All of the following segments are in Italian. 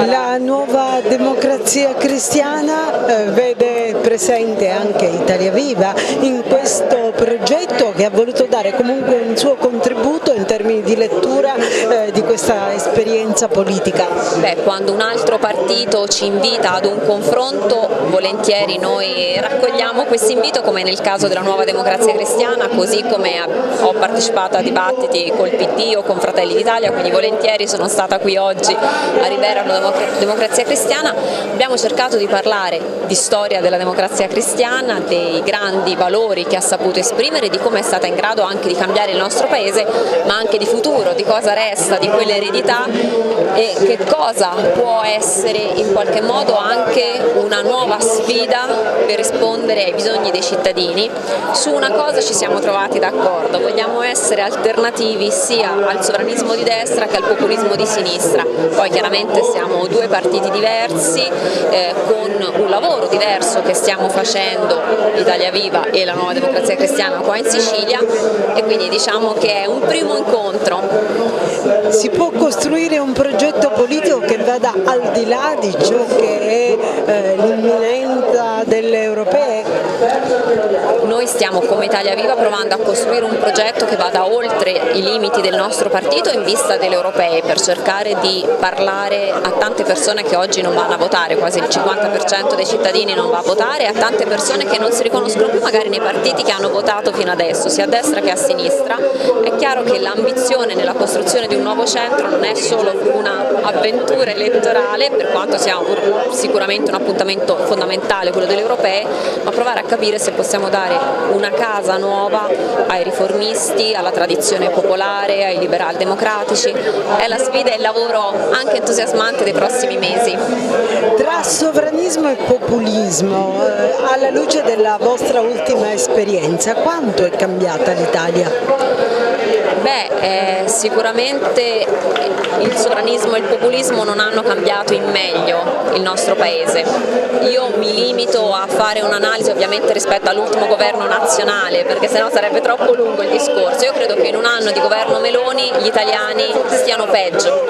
La nuova Democrazia Cristiana vede presente anche Italia Viva in questo progetto che ha voluto dare comunque un suo contributo in termini di lettura di questa esperienza politica. Quando un altro partito ci invita ad un confronto, volentieri noi raccogliamo questo invito, come nel caso della nuova Democrazia Cristiana, così come ho partecipato a dibattiti col PD o con Fratelli d'Italia, quindi volentieri sono stata qui oggi a Rivera alla Democrazia Cristiana. Abbiamo cercato di parlare di storia della Democrazia Cristiana, dei grandi valori che ha saputo esprimere, di come è stata in grado anche di cambiare il nostro Paese, ma anche di futuro, di cosa resta di quell'eredità e che cosa può essere in qualche modo anche una nuova sfida per rispondere ai bisogni dei cittadini. Su una cosa ci siamo trovati d'accordo: vogliamo essere alternativi sia al sovranismo di destra che al populismo di sinistra. Poi chiaramente siamo due partiti diversi, con un lavoro diverso che stiamo facendo Italia Viva e la nuova Democrazia Cristiana qua in Sicilia, e quindi diciamo che è un primo incontro. Si può costruire un progetto politico che vada al di là di ciò che è l'imminenza delle europee? Noi stiamo come Italia Viva provando a costruire un progetto che vada oltre i limiti del nostro partito in vista delle europee, per cercare di parlare a tante persone che oggi non vanno a votare, quasi il 50% dei cittadini non va a votare, a tante persone che non si riconoscono più magari nei partiti che hanno votato fino adesso, sia a destra che a sinistra. È chiaro che l'ambizione nella costruzione di un nuovo centro non è solo un'avventura elettorale, per quanto sia sicuramente un appuntamento fondamentale quello delle europee, ma provare a capire se possiamo dare una casa nuova ai riformisti, alla tradizione popolare, ai liberal democratici. È la sfida e il lavoro anche entusiasmante dei prossimi mesi. Tra sovranismo e populismo, alla luce della vostra ultima esperienza, quanto è cambiata l'Italia? Sicuramente il sovranismo e il populismo non hanno cambiato in meglio il nostro Paese. Io mi limito a fare un'analisi ovviamente rispetto all'ultimo governo nazionale, perché sennò sarebbe troppo lungo il discorso. Io credo che in un anno di governo Meloni gli italiani stiano peggio.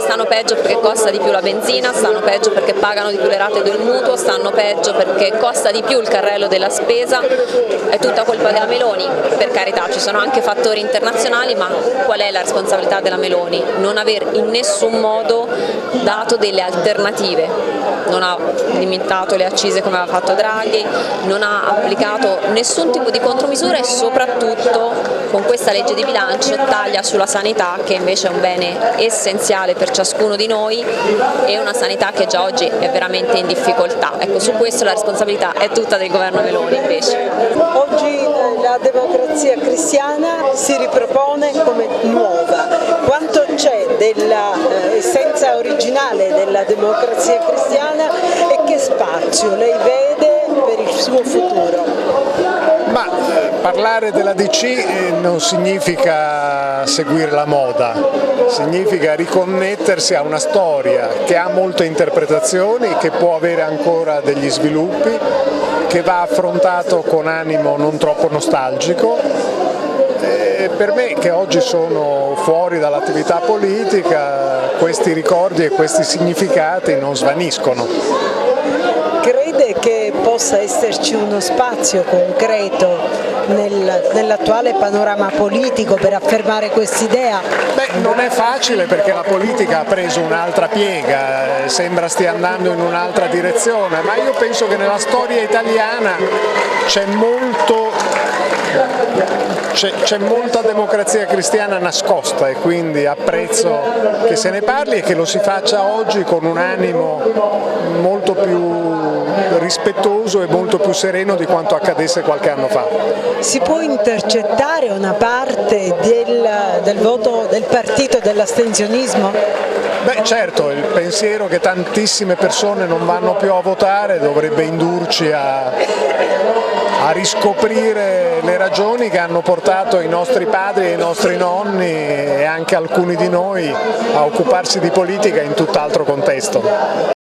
Stanno peggio perché costa di più la benzina, stanno peggio perché pagano di più le rate del mutuo, stanno peggio perché costa di più il carrello della spesa. È tutta colpa della Meloni, per carità, ci sono anche fattori internazionali, ma qual è la responsabilità della Meloni? Non aver in nessun modo dato delle alternative. Non ha limitato le accise come aveva fatto Draghi, non ha applicato nessun tipo di contromisura e soprattutto con questa legge di bilancio taglia sulla sanità, che invece è un bene essenziale per ciascuno di noi, e una sanità che già oggi è veramente in difficoltà. Ecco, su questo la responsabilità è tutta del governo Meloni invece. Oggi la Democrazia Cristiana si ripropone come nuova. Quanto c'è dell'essenza originale della Democrazia Cristiana e che spazio lei vede per il suo futuro? Ma parlare della DC non significa seguire la moda, significa riconnettersi a una storia che ha molte interpretazioni, che può avere ancora degli sviluppi, che va affrontato con animo non troppo nostalgico. Per me, che oggi sono fuori dall'attività politica, questi ricordi e questi significati non svaniscono. Crede che possa esserci uno spazio concreto nell'attuale panorama politico per affermare quest'idea? Non è facile, perché la politica ha preso un'altra piega, sembra stia andando in un'altra direzione, ma io penso che nella storia italiana c'è molta democrazia cristiana nascosta, e quindi apprezzo che se ne parli e che lo si faccia oggi con un animo molto più rispettoso e molto più sereno di quanto accadesse qualche anno fa. Si può intercettare una parte del voto del partito dell'astensionismo? Certo, il pensiero che tantissime persone non vanno più a votare dovrebbe indurci a riscoprire le ragioni che hanno portato i nostri padri e i nostri nonni e anche alcuni di noi a occuparsi di politica in tutt'altro contesto.